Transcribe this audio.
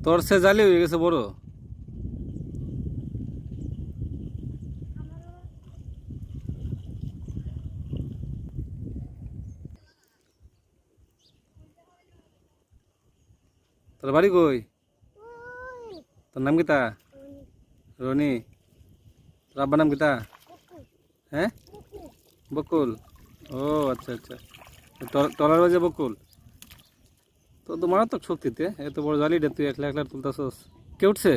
তোর সে জালি হয়ে গেছে বড়। তোর বাড়ি কই? তোর নাম কিতা? রনি। তোর আব্বার নাম কিতা? হ্যাঁ, বকুল। ও আচ্ছা আচ্ছা, টলার বাজে বকুল। তো মারাত্মক শক্তিতে এত বড় জালিটা তুই একলা একলা তুলতাছস। কে উঠছে?